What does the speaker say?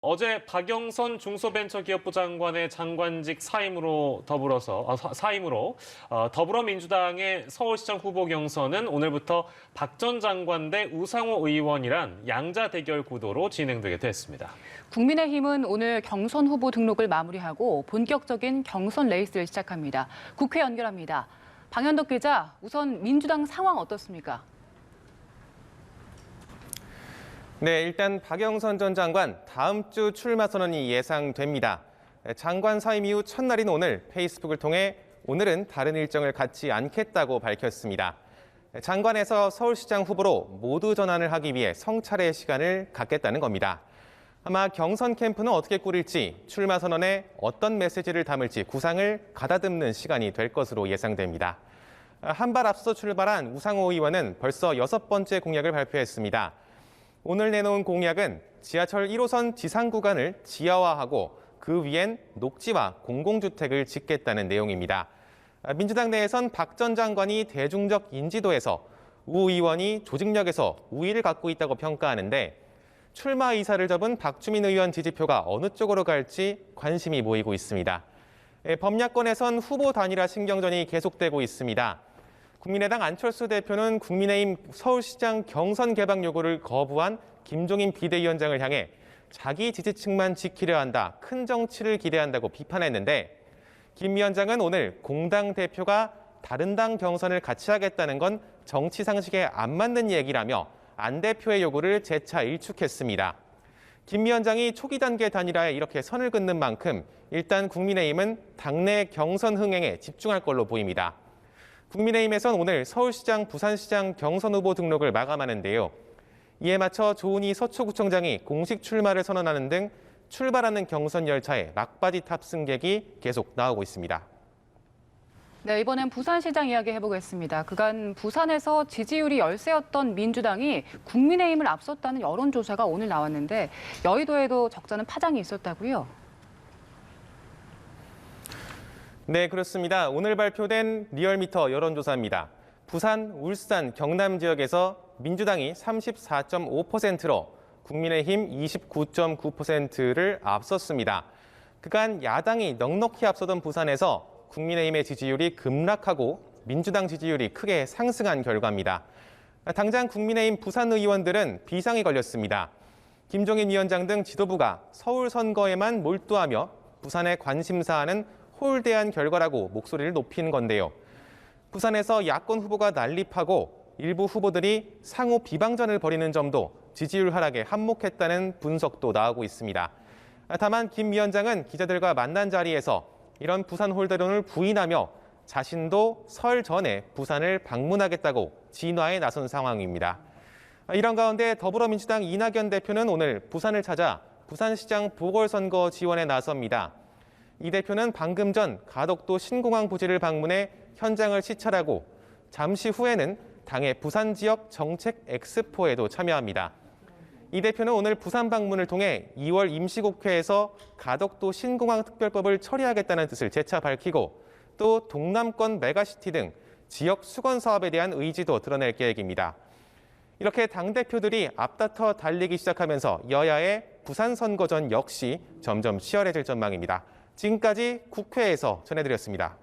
어제 박영선 중소벤처기업부 장관의 장관직 사임으로 더불어민주당의 서울시장 후보 경선은 오늘부터 박 전 장관 대 우상호 의원이란 양자 대결 구도로 진행되게 됐습니다. 국민의힘은 오늘 경선 후보 등록을 마무리하고 본격적인 경선 레이스를 시작합니다. 국회 연결합니다. 방현덕 기자, 우선 민주당 상황 어떻습니까? 네, 일단 박영선 전 장관 다음 주 출마 선언이 예상됩니다. 장관 사임 이후 첫날인 오늘 페이스북을 통해 오늘은 다른 일정을 갖지 않겠다고 밝혔습니다. 장관에서 서울시장 후보로 모두 전환을 하기 위해 성찰의 시간을 갖겠다는 겁니다. 아마 경선 캠프는 어떻게 꾸릴지, 출마 선언에 어떤 메시지를 담을지 구상을 가다듬는 시간이 될 것으로 예상됩니다. 한 발 앞서 출발한 우상호 의원은 벌써 6번째 공약을 발표했습니다. 오늘 내놓은 공약은 지하철 1호선 지상 구간을 지하화하고 그 위엔 녹지와 공공주택을 짓겠다는 내용입니다. 민주당 내에선 박 전 장관이 대중적 인지도에서 우 의원이 조직력에서 우위를 갖고 있다고 평가하는데 출마 의사를 접은 박주민 의원 지지표가 어느 쪽으로 갈지 관심이 모이고 있습니다. 범야권에선 후보 단일화 신경전이 계속되고 있습니다. 국민의당 안철수 대표는 국민의힘 서울시장 경선 개방 요구를 거부한 김종인 비대위원장을 향해 자기 지지층만 지키려 한다, 큰 정치를 기대한다고 비판했는데 김 위원장은 오늘 공당 대표가 다른 당 경선을 같이 하겠다는 건 정치 상식에 안 맞는 얘기라며 안 대표의 요구를 재차 일축했습니다. 김 위원장이 초기 단계 단일화에 이렇게 선을 긋는 만큼 일단 국민의힘은 당내 경선 흥행에 집중할 걸로 보입니다. 국민의힘에선 오늘 서울시장, 부산시장 경선 후보 등록을 마감하는데요. 이에 맞춰 조은희 서초구청장이 공식 출마를 선언하는 등 출발하는 경선 열차에 막바지 탑승객이 계속 나오고 있습니다. 네, 이번엔 부산시장 이야기 해보겠습니다. 그간 부산에서 지지율이 열세였던 민주당이 국민의힘을 앞섰다는 여론조사가 오늘 나왔는데 여의도에도 적잖은 파장이 있었다고요? 네, 그렇습니다. 오늘 발표된 리얼미터 여론조사입니다. 부산, 울산, 경남 지역에서 민주당이 34.5%로 국민의힘 29.9%를 앞섰습니다. 그간 야당이 넉넉히 앞서던 부산에서 국민의힘의 지지율이 급락하고 민주당 지지율이 크게 상승한 결과입니다. 당장 국민의힘 부산 의원들은 비상이 걸렸습니다. 김종인 위원장 등 지도부가 서울 선거에만 몰두하며 부산의 관심사안은 홀대한 결과라고 목소리를 높이는 건데요. 부산에서 야권 후보가 난립하고 일부 후보들이 상호 비방전을 벌이는 점도 지지율 하락에 한몫했다는 분석도 나오고 있습니다. 다만 김 위원장은 기자들과 만난 자리에서 이런 부산 홀대론을 부인하며 자신도 설 전에 부산을 방문하겠다고 진화에 나선 상황입니다. 이런 가운데 더불어민주당 이낙연 대표는 오늘 부산을 찾아 부산시장 보궐선거 지원에 나섭니다. 이 대표는 방금 전 가덕도 신공항 부지를 방문해 현장을 시찰하고 잠시 후에는 당의 부산 지역 정책 엑스포에도 참여합니다. 이 대표는 오늘 부산 방문을 통해 2월 임시국회에서 가덕도 신공항 특별법을 처리하겠다는 뜻을 재차 밝히고 또 동남권 메가시티 등 지역 수건 사업에 대한 의지도 드러낼 계획입니다. 이렇게 당대표들이 앞다퉈 달리기 시작하면서 여야의 부산 선거전 역시 점점 치열해질 전망입니다. 지금까지 국회에서 전해드렸습니다.